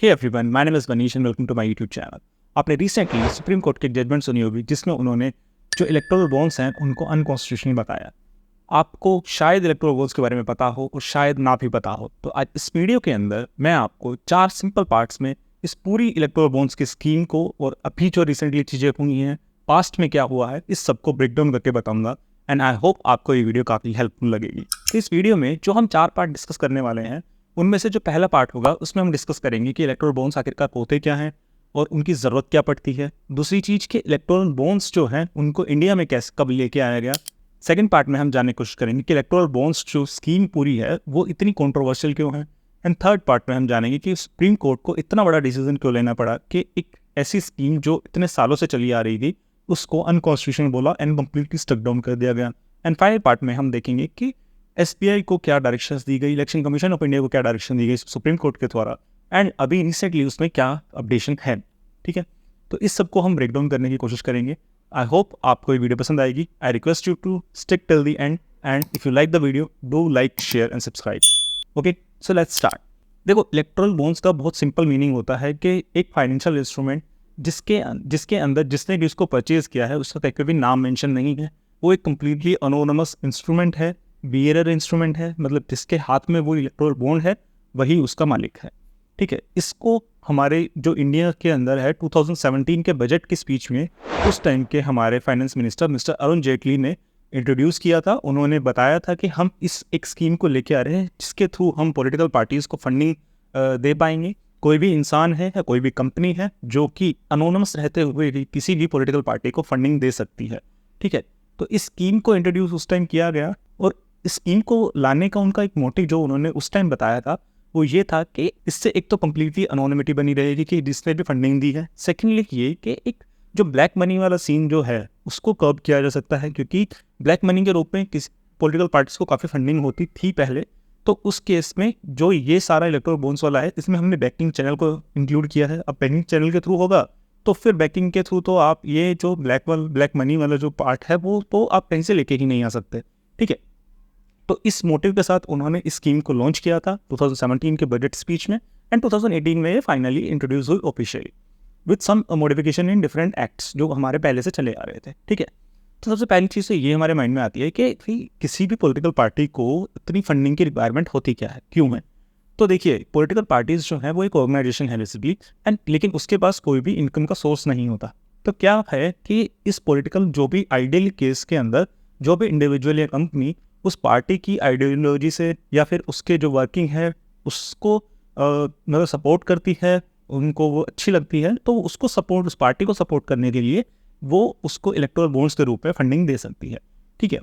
Hey everyone, my name is Manish and welcome to my YouTube channel. आपने recently supreme court की judgement सुनी होगी जिसमें उन्होंने जो इलेक्टोरल बॉन्ड्स हैं उनको अनकॉन्स्टिट्यूशनल बताया। आपको शायद इलेक्टोरल बॉन्ड्स के बारे में पता हो और शायद ना भी पता हो, तो आज इस वीडियो के अंदर मैं आपको 4 सिंपल पार्ट्स में इस पूरी इलेक्टोरल बॉन्ड्स की स्कीम को और अभी जो रिसेंटली चीज़ें हुई हैं, पास्ट में क्या हुआ है, इस सबको ब्रेक डाउन करके बताऊंगा। एंड आई होप आपको ये वीडियो काफ़ी हेल्पफुल लगेगी। तो इस वीडियो में जो हम 4 पार्ट डिस्कस करने वाले हैं, उनमें से जो पहला पार्ट होगा उसमें हम डिस्कस करेंगे कि इलेक्टोरल बॉन्ड्स आखिरकार होते क्या हैं और उनकी ज़रूरत क्या पड़ती है। दूसरी चीज़ कि इलेक्टोरल बॉन्ड्स जो हैं उनको इंडिया में कैसे कब लेके आया गया। सेकंड पार्ट में हम जानने की कोशिश करेंगे कि इलेक्टोरल बॉन्ड्स जो स्कीम पूरी है वो इतनी कंट्रोवर्शियल क्यों है। एंड थर्ड पार्ट में हम जानेंगे कि सुप्रीम कोर्ट को इतना बड़ा डिसीजन क्यों लेना पड़ा कि एक ऐसी स्कीम जो इतने सालों से चली आ रही थी उसको अनकॉन्स्टिट्यूशनल बोला एंड कम्प्लीटली स्टक डाउन कर दिया गया। एंड फाइनल पार्ट में हम देखेंगे कि एसबीआई को क्या डायरेक्शंस दी गई, इलेक्शन कमीशन ऑफ इंडिया को क्या डायरेक्शन दी गई सुप्रीम कोर्ट के द्वारा, एंड अभी रिसेंटली उसमें क्या अपडेशन है। ठीक है, तो इस सब को हम ब्रेक डाउन करने की कोशिश करेंगे। आई होप आपको ये वीडियो पसंद आएगी। I request you to stick till the end and if you like the video do like, share and subscribe. Okay, so let's start. देखो, इलेक्टोरल बॉन्ड्स का बहुत सिंपल मीनिंग होता है कि एक फाइनेंशियल इंस्ट्रूमेंट जिसके अंदर जिसने भी उसको परचेज किया है उसका कहीं भी नाम मेंशन नहीं है, वो एक कम्प्लीटली अनोनिमस इंस्ट्रूमेंट है, बियरर इंस्ट्रूमेंट है, मतलब जिसके हाथ में वो इलेक्टोरल बॉन्ड है वही उसका मालिक है। ठीक है, इसको हमारे जो इंडिया के अंदर है 2017 के बजट की स्पीच में उस टाइम के हमारे finance minister mister Arun Jaitley ने इंट्रोड्यूस किया था। उन्होंने बताया था कि हम इस एक स्कीम को लेके आ रहे हैं जिसके थ्रू हम पॉलिटिकल पार्टीज़ को फंडिंग दे पाएंगे। कोई भी इंसान है या कोई भी कंपनी है जो कि अनोनिमस रहते हुए भी किसी भी पॉलिटिकल पार्टी को फंडिंग दे सकती है। ठीक है, तो इस स्कीम को इंट्रोड्यूस उस टाइम किया गया और इस स्कीम को लाने का उनका एक मोटिव जो उन्होंने उस टाइम बताया था वो ये था कि इससे एक तो कम्प्लीटली अनोनिमिटी बनी रहेगी कि जिसने भी फंडिंग दी है। सेकेंडली ये कि एक जो ब्लैक मनी वाला सीन जो है उसको कर्ब किया जा सकता है, क्योंकि ब्लैक मनी के रूप में किसी पॉलिटिकल पार्टीज को काफ़ी फंडिंग होती थी पहले। तो उस केस में जो ये सारा इलेक्टोरल बॉन्ड्स वाला है इसमें हमने बैंकिंग चैनल को इंक्लूड किया है। अब बैंकिंग चैनल के थ्रू होगा तो फिर बैंकिंग के थ्रू तो आप ये जो ब्लैक मनी वाला जो पार्ट है वो तो आप कहीं से लेके ही नहीं आ सकते। ठीक है, तो इस मोटिव के साथ उन्होंने इस स्कीम को लॉन्च किया था 2017 के बजट स्पीच में एंड 2018 में ये फाइनली इंट्रोड्यूस हुई officially with some modification in different acts जो हमारे पहले से चले आ रहे थे। ठीक है, तो सबसे पहली चीज़ तो ये हमारे माइंड में आती है कि किसी भी पॉलिटिकल पार्टी को इतनी फंडिंग की रिक्वायरमेंट होती क्या है, क्यों है। तो देखिए, पॉलिटिकल पार्टीज जो है वो एक ऑर्गेनाइजेशन है बेसिकली एंड लेकिन उसके पास कोई भी इनकम का सोर्स नहीं होता। तो क्या है कि इस पॉलिटिकल जो भी आइडियल केस के अंदर जो भी इंडिविजुअल या कंपनी उस पार्टी की आइडियोलॉजी से या फिर उसके जो वर्किंग है उसको मतलब सपोर्ट करती है, उनको वो अच्छी लगती है, तो उसको सपोर्ट उस पार्टी को सपोर्ट करने के लिए वो उसको इलेक्टोरल बॉन्ड्स के रूप में फंडिंग दे सकती है। ठीक है,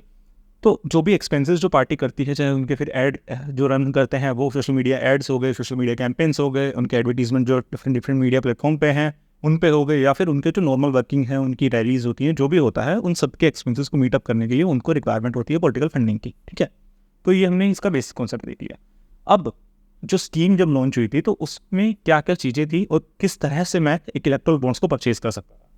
तो जो भी एक्सपेंसेस जो पार्टी करती है, चाहे उनके फिर एड जो रन करते हैं वो सोशल मीडिया एड्स हो गए, सोशल मीडिया कैंपेन्स हो गए, उनके एडवर्टीजमेंट जो डिफरेंट मीडिया प्लेटफॉर्म पे हैं उन पे हो गए, या फिर उनके जो नॉर्मल वर्किंग है, उनकी रैलीज होती हैं, जो भी होता है उन सब के एक्सपेंसेस को मीटअप करने के लिए उनको रिक्वायरमेंट होती है पॉलिटिकल फंडिंग की। ठीक है, तो ये हमने इसका बेसिक कॉन्सेप्ट देख लिया। अब जो स्कीम जब लॉन्च हुई थी तो उसमें क्या क्या चीज़ें थी और किस तरह से मैं एक इलेक्टोरल बॉन्ड्स को परचेज कर सकता था।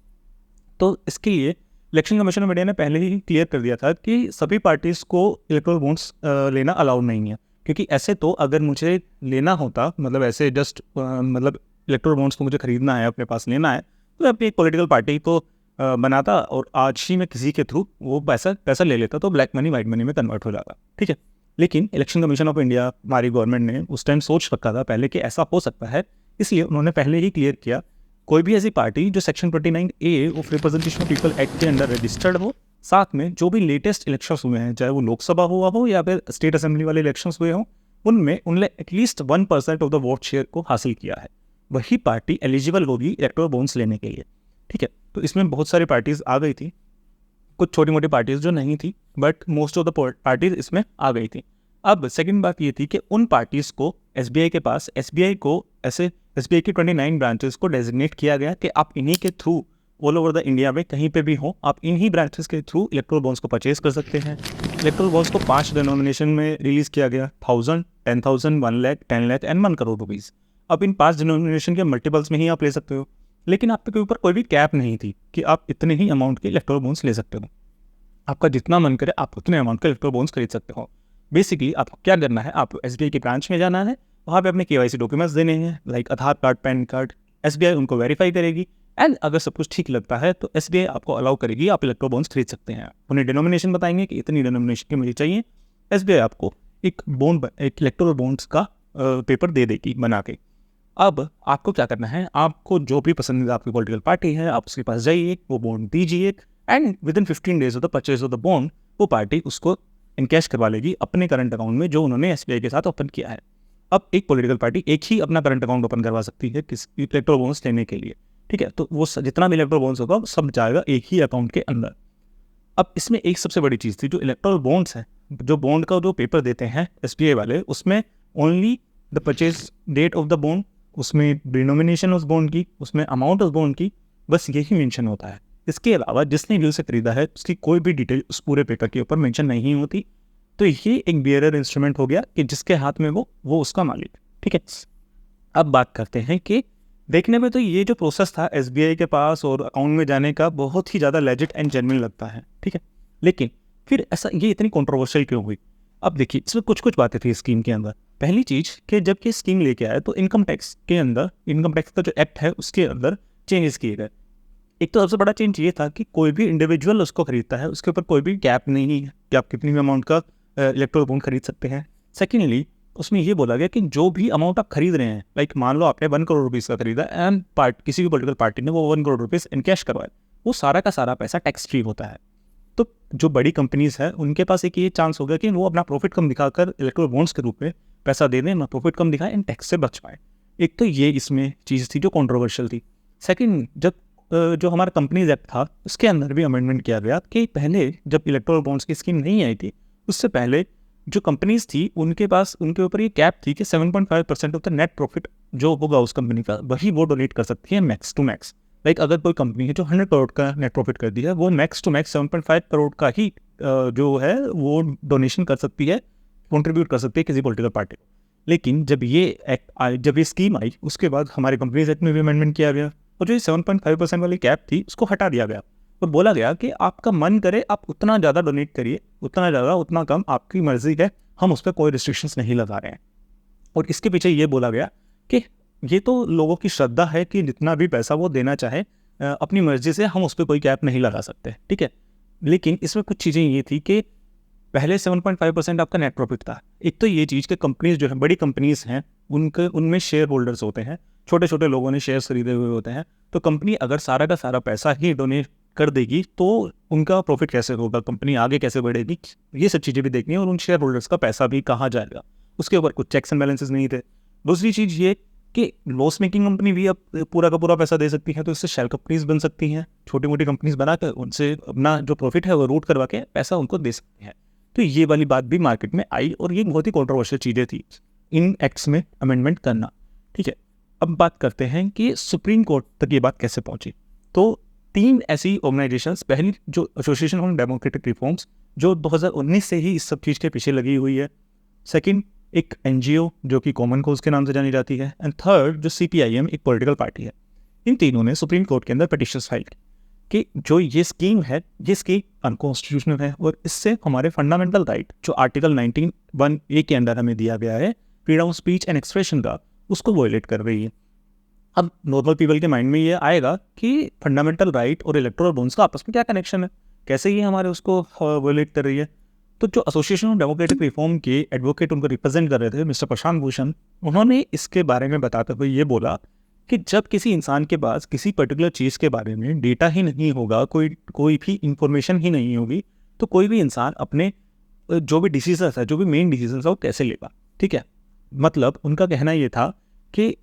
तो इसके लिए इलेक्शन कमीशन ऑफ इंडिया ने पहले ही क्लियर कर दिया था कि सभी पार्टीज़ को इलेक्टोरल बॉन्ड्स लेना अलाउड नहीं है, क्योंकि ऐसे तो अगर मुझे लेना होता, मतलब ऐसे जस्ट मतलब इलेक्टोरल बॉन्ड्स को मुझे खरीदना है, अपने पास लेना है, तो मैं अपनी एक पॉलिटिकल पार्टी को बनाता और आज ही मैं किसी के थ्रू वो पैसा ले लेता, तो ब्लैक मनी वाइट मनी में कन्वर्ट हो जाता। ठीक है, लेकिन इलेक्शन कमीशन ऑफ इंडिया हमारी गवर्नमेंट ने उस टाइम सोच रखा था पहले कि ऐसा हो सकता है, इसलिए उन्होंने पहले ही क्लियर किया कोई भी ऐसी पार्टी जो section 29A of representation of people act के अंडर रजिस्टर्ड हो, साथ में जो भी लेटेस्ट इलेक्शंस हुए हैं, चाहे वो लोकसभा हुआ हो या फिर स्टेट असेंबली वाले इलेक्शंस हुए हों, उनमें उनने at least 1% of the vote share को हासिल किया है, वही पार्टी एलिजिबल होगी इलेक्टोरल बॉन्ड्स लेने के लिए। ठीक है, तो इसमें बहुत सारी पार्टीज आ गई थी, कुछ छोटी मोटी पार्टीज जो नहीं थी, but most of the parties इसमें आ गई थी। अब सेकंड बात ये थी कि उन पार्टीज को एसबीआई के पास एसबीआई की 29 ब्रांचेस को डेजिग्नेट किया गया कि आप इन्हीं के through all over the India में कहीं पे भी हो, आप इन्हीं ब्रांचेस के थ्रू इलेक्टोरल बॉन्ड्स को परचेज कर सकते हैं। इलेक्टोरल बॉन्ड्स को 5 डिनोमिनेशन में रिलीज किया गया, 1000, 10,000, 1 लाख, 10 लाख एंड 1 करोड़ रुपीज़। अब इन 5 डिनोमिनेशन के मल्टीपल्स में ही आप ले सकते हो, लेकिन आपके ऊपर कोई भी कैप नहीं थी कि आप इतने ही अमाउंट के इलेक्टोरल बॉन्ड्स ले सकते हो। आपका जितना मन करे आप उतने अमाउंट के इलेक्टोरल बॉन्ड्स खरीद सकते हो। बेसिकली आपको क्या करना है, आपको एसबीआई की ब्रांच में जाना है, वहाँ पे अपने KYC डॉक्यूमेंट्स देने हैं, लाइक आधार कार्ड, पैन कार्ड। SBI उनको वेरीफाई करेगी एंड अगर सब कुछ ठीक लगता है तो SBI आपको अलाउ करेगी, आप इलेक्ट्रो बॉन्ड्स खरीद सकते हैं। उन्हें डिनोमिनेशन बताएंगे कि इतनी डिनोमिनेशन की मुझे चाहिए, SBI आपको एक इलेक्ट्रो बॉन्ड्स का पेपर दे देगी बना के। अब आपको क्या करना है, आपको जो भी पसंदीदा आपकी पॉलिटिकल पार्टी है, आप उसके पास जाइए, वो बॉन्ड दीजिए and with in 15 days of the purchase of the bond वो पार्टी उसको इनकैश करवा लेगी अपने करंट अकाउंट में जो उन्होंने SBI के साथ ओपन किया है। अब एक पॉलिटिकल पार्टी एक ही अपना करंट अकाउंट ओपन करवा सकती है किस इलेक्ट्रो बॉन्ड्स लेने के लिए, ठीक है। तो वो जितना भी इलेक्ट्रो बॉन्ड्स होगा सब जाएगा एक ही अकाउंट के अंदर। अब इसमें एक सबसे बड़ी चीज़ थी, जो इलेक्ट्रो बॉन्ड्स है, जो बॉन्ड का जो पेपर देते हैं SBI वाले, उसमें only the purchase date of the bond, उसमें डिनोमिनेशन उस बॉन्ड की, उसमें अमाउंट उस बॉन्ड की, बस यही मेंशन होता है। इसके अलावा जिसने भी उसे खरीदा है उसकी कोई भी डिटेल उस पूरे पेपर के ऊपर मेंशन नहीं होती। तो ये एक बियरर इंस्ट्रूमेंट हो गया कि जिसके हाथ में वो उसका मालिक, ठीक है। अब बात करते हैं कि देखने में तो ये जो प्रोसेस था SBI के पास और अकाउंट में जाने का बहुत ही ज़्यादा लेजिट एंड जेन्युइन लगता है, ठीक है। लेकिन फिर ऐसा ये इतनी कंट्रोवर्शियल क्यों हुई? अब देखिए, इसमें कुछ कुछ बातें थी स्कीम के अंदर। पहली चीज़ कि जब ये स्कीम लेके आए तो इनकम टैक्स के अंदर, इनकम टैक्स का जो एक्ट है उसके अंदर चेंजेस किए गए। एक तो सबसे बड़ा चेंज ये था कि कोई भी इंडिविजुअल उसको खरीदता है उसके ऊपर कोई भी कैप नहीं है कि आप कितनी भी अमाउंट का इलेक्ट्रो बॉन्ड खरीद सकते हैं। सेकेंडली उसमें ये बोला गया कि जो भी अमाउंट आप खरीद रहे हैं, लाइक मान लो आपने 1 करोड़ रुपीज़ का खरीदा एंड किसी भी पॉलिटिकल पार्टी ने वो 1 करोड़ रुपीज़ इनकैश करवाए, वो सारा का सारा पैसा टैक्स फ्री होता है। तो जो बड़ी कंपनीज है उनके पास एक ये चांस हो गया कि वो अपना प्रॉफिट कम दिखाकर इलेक्ट्रो बॉन्ड्स के रूप में पैसा दे दें, ना प्रॉफिट कम दिखाएं एंड टैक्स से बच पाए। एक तो ये इसमें चीज़ थी जो कॉन्ट्रोवर्शियल थी। सेकेंड, जब जो हमारा कंपनीज एक्ट था उसके अंदर भी अमेंडमेंट किया गया कि पहले जब इलेक्ट्रो बॉन्ड्स की स्कीम नहीं आई थी उससे पहले जो कंपनीज थी उनके पास उनके ऊपर ये कैप थी कि 7.5% ऑफ द नेट प्रॉफिट जो होगा उस कंपनी का वही वो डोनेट कर सकती है मैक्स टू मैक्स। लाइक अगर कोई कंपनी है जो 100 करोड़ का नेट प्रॉफिट कर दिया है, वो मैक्स टू मैक्स 7.5 करोड़ का ही जो है वो डोनेशन कर सकती है, कंट्रीब्यूट कर सकती है किसी पॉलिटिकल पार्टी को। लेकिन जब ये एक्ट आई, जब ये स्कीम आई, उसके बाद हमारे कंपनीज एक्ट में भी अमेंडमेंट किया गया और जो ये 7.5% वाली कैप थी उसको हटा दिया गया और बोला गया कि आपका मन करे आप उतना ज़्यादा डोनेट करिए, उतना ज़्यादा उतना कम आपकी मर्जी है, हम उस पर कोई रिस्ट्रिक्शंस नहीं लगा रहे हैं। और इसके पीछे ये बोला गया कि ये तो लोगों की श्रद्धा है कि जितना भी पैसा वो देना चाहे अपनी मर्जी से, हम उस पर कोई कैप नहीं लगा सकते, ठीक है। लेकिन इसमें कुछ चीज़ें ये थी कि पहले 7.5% आपका नेट प्रॉफिट था। एक तो ये चीज़ कि कंपनीज जो है, बड़ी कंपनीज हैं, उनमें शेयर होल्डर्स होते हैं, छोटे छोटे लोगों ने शेयर्स खरीदे हुए होते हैं। तो कंपनी अगर सारा का सारा पैसा ही डोनेट कर देगी तो उनका प्रॉफिट कैसे होगा, कंपनी आगे कैसे बढ़ेगी, ये सब चीज़ें भी देखनी है और उन शेयर होल्डर्स का पैसा भी कहाँ जाएगा, उसके ऊपर कुछ चेक्स एंड बैलेंसेस नहीं थे। दूसरी चीज़ ये कि लॉस मेकिंग कंपनी भी अब पूरा का पूरा पैसा दे सकती है, तो इससे शेल कंपनीज बन सकती हैं, छोटी मोटी कंपनीज बनाकर उनसे अपना जो प्रॉफिट है वो रूट करवा के पैसा उनको दे सकती हैं। तो ये वाली बात भी मार्केट में आई और ये बहुत ही कॉन्ट्रोवर्शियल चीज़ें थी इन एक्ट्स में अमेंडमेंट करना, ठीक है। अब बात करते हैं कि सुप्रीम कोर्ट तक ये बात कैसे पहुंची। तो 3 ऐसी ऑर्गेनाइजेशंस, पहली जो एसोसिएशन ऑन डेमोक्रेटिक रिफॉर्म्स जो 2019 से ही इस सब चीज़ के पीछे लगी हुई है। सेकंड, एक NGO जो कि कॉमन कॉज के नाम से जानी जाती है। एंड थर्ड, जो CPIM एक पॉलिटिकल पार्टी है। इन तीनों ने सुप्रीम कोर्ट के अंदर पिटिशंस फाइल की कि जो ये स्कीम है ये स्कीम अनकॉन्स्टिट्यूशनल है और इससे हमारे फंडामेंटल राइट जो आर्टिकल 19(1)(a) के अंदर हमें दिया गया है freedom of speech and expression का, उसको वायलेट कर रही है। अब नॉर्मल पीपल के माइंड में ये आएगा कि फंडामेंटल राइट और इलेक्टोरल बॉन्ड्स का आपस में क्या कनेक्शन है, कैसे ये हमारे उसको वायलेट कर रही है। तो जो एसोसिएशन ऑफ डेमोक्रेटिक रिफॉर्म के एडवोकेट उनको रिप्रेजेंट कर रहे थे मिस्टर प्रशांत भूषण, उन्होंने इसके बारे में बताते हुए ये बोला कि जब किसी इंसान के पास किसी पर्टिकुलर चीज़ के बारे में डेटा ही नहीं होगा, कोई भी इंफॉर्मेशन ही नहीं होगी, तो कोई भी इंसान अपने जो भी डिसीजन है, जो भी मेन डिसीजन है, वो कैसे लेगा, ठीक है। मतलब उनका कहना ये था कि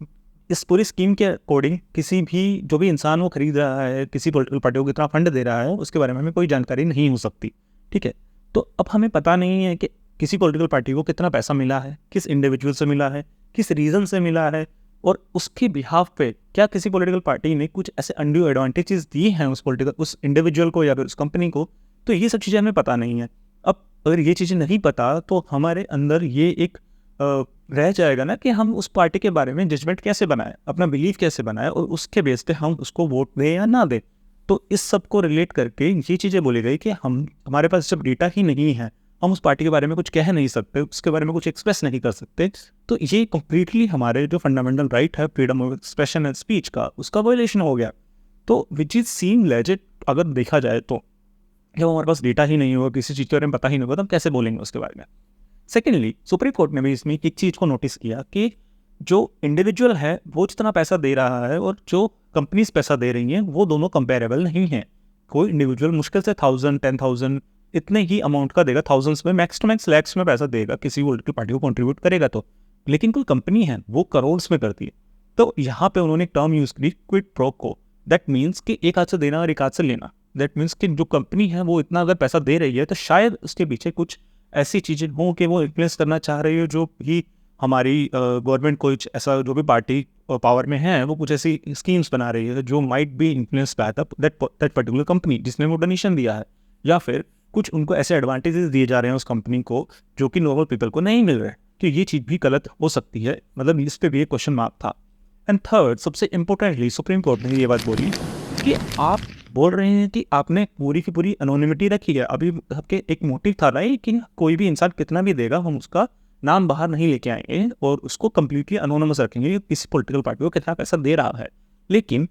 इस पूरी स्कीम के अकॉर्डिंग किसी भी जो भी इंसान वो खरीद रहा है, किसी पॉलिटिकल पार्टी को कितना फंड दे रहा है, उसके बारे में हमें कोई जानकारी नहीं हो सकती, ठीक है। तो अब हमें पता नहीं है कि किसी पॉलिटिकल पार्टी को कितना पैसा मिला है, किस इंडिविजुअल से मिला है, किस रीज़न से मिला है, और उसके बिहाफ पे क्या किसी पॉलिटिकल पार्टी ने कुछ ऐसे अनड्यू एडवांटेजेस दिए हैं उस इंडिविजुअल को या फिर उस कंपनी को। तो ये सब चीज़ें हमें पता नहीं है। अब अगर ये चीज़ें नहीं पता तो हमारे अंदर ये एक रह जाएगा ना कि हम उस पार्टी के बारे में जजमेंट कैसे बनाएं, अपना बिलीफ कैसे बनाएं और उसके बेस पे हम उसको वोट दें या ना दें। तो इस सब को रिलेट करके ये चीज़ें बोली गई कि हमारे पास जब डेटा ही नहीं है, हम उस पार्टी के बारे में कुछ कह नहीं सकते, उसके बारे में कुछ एक्सप्रेस नहीं कर सकते, तो ये कंप्लीटली हमारे जो फंडामेंटल राइट है freedom of expression and speech का, उसका वायलेशन हो गया। तो विच इज सीम लेजिट अगर देखा जाए तो, जब हमारे पास डेटा ही नहीं होगा, किसी चीज़ के बारे में पता ही नहीं होगा, तो हम कैसे बोलेंगे उसके बारे में। सेकेंडली, सुप्रीम कोर्ट ने भी इसमें एक चीज़ को नोटिस किया कि जो इंडिविजुअल है वो जितना पैसा दे रहा है और जो कंपनीज पैसा दे रही हैं वो दोनों कंपेरेबल नहीं हैं। कोई इंडिविजुअल मुश्किल से 1000 10,000 इतने ही अमाउंट का देगा, थाउजेंड्स में, मैक्स टू मैक्स लैक्स में पैसा देगा किसी पॉलिटिकल पार्टी को कंट्रीब्यूट करेगा तो। लेकिन कोई कंपनी है वो करोड़्स में करती है। तो यहाँ पे उन्होंने एक टर्म यूज़ की, क्विड प्रो को। दैट मीन्स कि एक हाथ से देना और एक हाथ से लेना। दैट मीन्स कि जो कंपनी है वो इतना अगर पैसा दे रही है तो शायद उसके पीछे कुछ ऐसी चीज़ें हों कि वो इन्फ्लुएंस करना चाह रही है, जो भी हमारी गवर्नमेंट कुछ ऐसा, जो भी पार्टी पावर में है वो कुछ ऐसी स्कीम्स बना रही है जो might be influence by that particular company जिसने वो डोनेशन दिया है, या फिर कुछ उनको ऐसे एडवांटेजेस दिए जा रहे हैं उस कंपनी को जो कि नॉर्मल पीपल को नहीं मिल रहे। तो ये चीज़ भी गलत हो सकती है, मतलब इस पर भी एक क्वेश्चन मार्क था। एंड थर्ड, सबसे इम्पोर्टेंटली सुप्रीम कोर्ट ने ये बात बोली कि आप बोल रहे हैं कि आपने पूरी की पूरी अनोनिमिटी रखी है। अभी आपके एक मोटिव था ना कि कोई भी इंसान कितना भी देगा हम उसका नाम बाहर नहीं लेके आएंगे और उसको कम्प्लीटली अनोनिमस रखेंगे कि किसी पॉलिटिकल पार्टी को कितना पैसा दे रहा है। लेकिन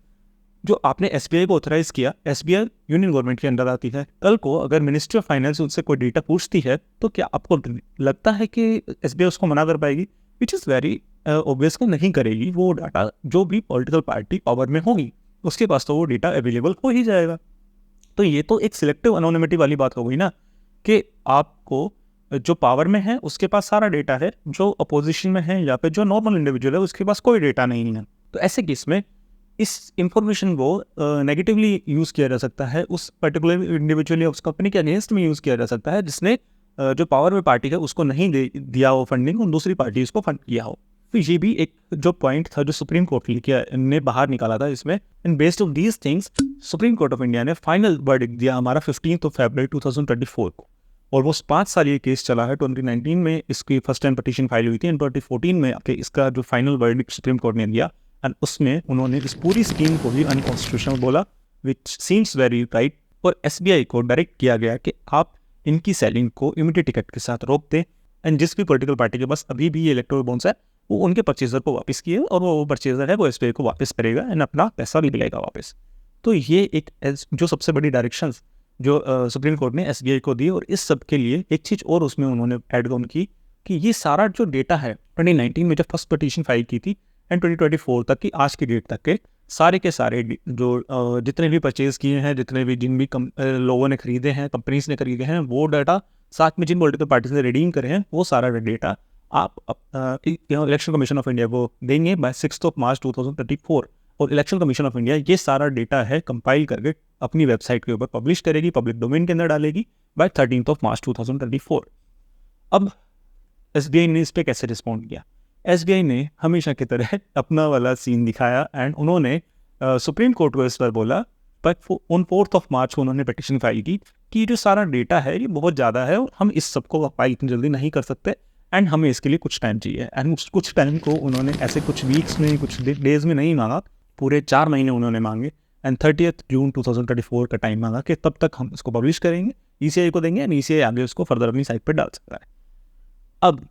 जो आपने एसबीआई को ऑथराइज किया, एसबीआई यूनियन गवर्नमेंट के अंडर आती है। कल को अगर मिनिस्ट्री ऑफ फाइनेंस उनसे कोई डेटा पूछती है तो क्या आपको लगता है कि एसबीआई उसको मना कर पाएगी? विच इज़ वेरी ऑब्वियस कि नहीं करेगी। वो डाटा जो भी पॉलिटिकल पार्टी पावर में होगी उसके पास तो वो डेटा अवेलेबल हो ही जाएगा। तो ये तो एक सिलेक्टिव अनोनिमिटी वाली बात हो गई ना, कि आपको जो पावर में है उसके पास सारा डेटा है, जो अपोजिशन में है या फिर जो नॉर्मल इंडिविजुअल है उसके पास कोई डेटा नहीं है। तो ऐसे केस में इस इंफॉर्मेशन को नेगेटिवली यूज़ किया जा सकता है, उस पर्टिकुलर इंडिविजुअल या उस कंपनी के अगेंस्ट में यूज़ किया जा सकता है जिसने जो पावर में पार्टी है उसको नहीं दिया हो फंडिंग और दूसरी पार्टी उसको फंड किया हो। तो ये भी एक जो पॉइंट था जो सुप्रीम कोर्ट ने बाहर निकाला था इसमें। And based on these things supreme court of India ने फाइनल वर्डिक्ट दिया हमारा 15 फरवरी 2024 को। ऑलमोस्ट 5 साल ये केस चला है। 2019 में इसकी फर्स्ट टाइम पटिशन फाइल हुई थी एंड 2014 में आके इसका जो फाइनल वर्डिक्ट सुप्रीम कोर्ट ने दिया एंड उसमें उन्होंने इस पूरी स्कीम को भी अनकॉन्स्टिट्यूशनल बोला, विच सीम्स वेरी राइट। और एसबीआई को डायरेक्ट किया गया कि आप इनकी सेलिंग को इमीडिएट टिकट के साथ रोक दें एंड जिस भी पॉलिटिकल पार्टी के पास अभी भी ये इलेक्टोरल बॉन्ड्स है वो उनके परचेजर को वापस किए और वो परचेजर है वो एसबीआई को वापस करेगा एंड अपना पैसा ले लेगा वापस। तो ये एक जो सबसे बड़ी डायरेक्शंस जो सुप्रीम कोर्ट ने एसबीआई को दी। और इस सब के लिए एक चीज़ और उसमें उन्होंने एड ऑन की कि ये सारा जो डेटा है 2019 में जब फर्स्ट पटिशन फाइल की थी एंड 2024 तक की आज की डेट तक के सारे जो जितने भी परचेज किए हैं, जितने भी जिन भी लोगों ने खरीदे हैं, कंपनीज ने खरीदे हैं, वो डाटा साथ में जिन पॉलिटिकल पार्टीज ने रिडीम करे हैं वो सारा डेटा आप इलेक्शन कमीशन ऑफ इंडिया को देंगे बाय 6 मार्च 2024। और इलेक्शन कमीशन ऑफ इंडिया ये सारा डेटा है कंपाइल करके अपनी वेबसाइट के ऊपर पब्लिश करेगी, पब्लिक डोमेन के अंदर डालेगी बाय 13 मार्च 2024। अब एसबीआई ने इस पर कैसे रिस्पॉन्ड किया? एसबीआई ने हमेशा की तरह अपना वाला सीन दिखाया एंड उन्होंने सुप्रीम कोर्ट को इस पर बोला। बट ऑन 4 मार्च को उन्होंने पिटिशन फाइल की कि जो सारा डेटा है ये बहुत ज़्यादा है और हम इस सबको अप्लाई इतनी जल्दी नहीं कर सकते एंड हमें इसके लिए कुछ टाइम चाहिए। एंड कुछ टाइम को उन्होंने ऐसे कुछ वीक्स में, कुछ डेज में नहीं मांगा, पूरे 4 महीने उन्होंने मांगे एंड 30 जून 2024 का टाइम मांगा कि तब तक हम इसको पब्लिश करेंगे, ईसीआई को देंगे एंड ईसीआई आगे उसको फर्दर अपनी साइट पर डाल सकता है। अब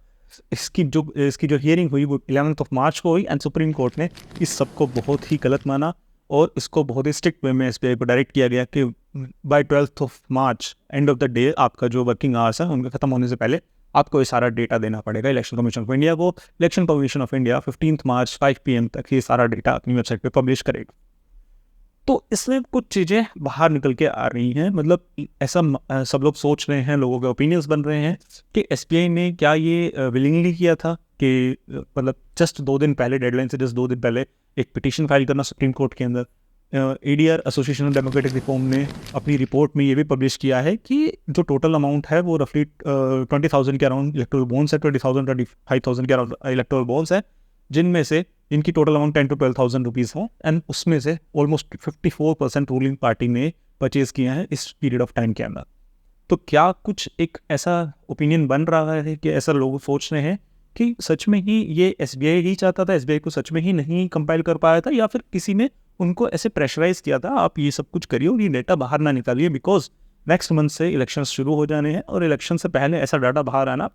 इसकी जो हियरिंग हुई वो 11 मार्च को हुई एंड सुप्रीम कोर्ट ने इस सब को बहुत ही गलत माना और इसको बहुत ही स्ट्रिक्ट वे में एसबीआई को डायरेक्ट किया गया कि by 12 March end of the day आपका जो वर्किंग आवर्स है उनके खत्म होने से पहले आपको ये सारा डेटा देना पड़ेगा इलेक्शन कमीशन ऑफ इंडिया को। Election commission of India 15 March 5 PM तक ये सारा डेटा अपनी वेबसाइट पे पब्लिश करेगा। तो इसमें कुछ चीज़ें बाहर निकल के आ रही हैं, मतलब ऐसा सब लोग सोच रहे हैं, लोगों के ओपिनियंस बन रहे हैं कि एसबीआई ने क्या ये विलिंगली किया था कि मतलब जस्ट 2 दिन पहले, डेडलाइन से जस्ट 2 दिन पहले एक पिटीशन फाइल करना सुप्रीम कोर्ट के अंदर। ADR association of democratic reform ने अपनी रिपोर्ट में ये भी पब्लिश किया है कि जो टोटल अमाउंट है वो रफली 20,000 के अराउंड इलेक्टोरल बॉन्ड्स है, 20,000 25,000 के अराउंड इलेक्टोरल बॉन्ड्स है, जिनमें से इनकी टोटल अमाउंट 10 to 12,000 रुपीज़ है एंड उसमें से ऑलमोस्ट 54% रूलिंग पार्टी ने परचेज किया है इस पीरियड ऑफ टाइम के अंदर। तो क्या कुछ एक ऐसा ओपिनियन बन रहा है कि ऐसा लोग सोच रहे हैं कि सच में ही ये एसबीआई ही चाहता था, एसबीआई को सच में ही नहीं कंपाइल कर पाया था, या फिर किसी ने उनको ऐसे प्रेशराइज किया था आप ये सब कुछ करिए और ये डेटा बाहर ना निकालिए बिकॉज नेक्स्ट मंथ से इलेक्शन शुरू हो जाने हैं और इलेक्शन से पहले ऐसा डाटा बाहर आना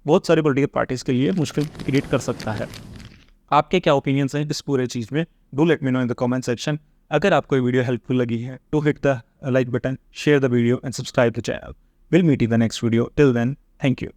बहुत सारे पॉलिटिकल पार्टीज के लिए मुश्किल क्रिएट कर सकता है। आपके क्या ओपिनियंस हैं इस पूरे चीज़ में? Do let me know in the comment section. अगर आपको ये वीडियो हेल्पफुल लगी है तो hit the like button, share the video and subscribe the channel. Will meet in the next video. Till then, thank you.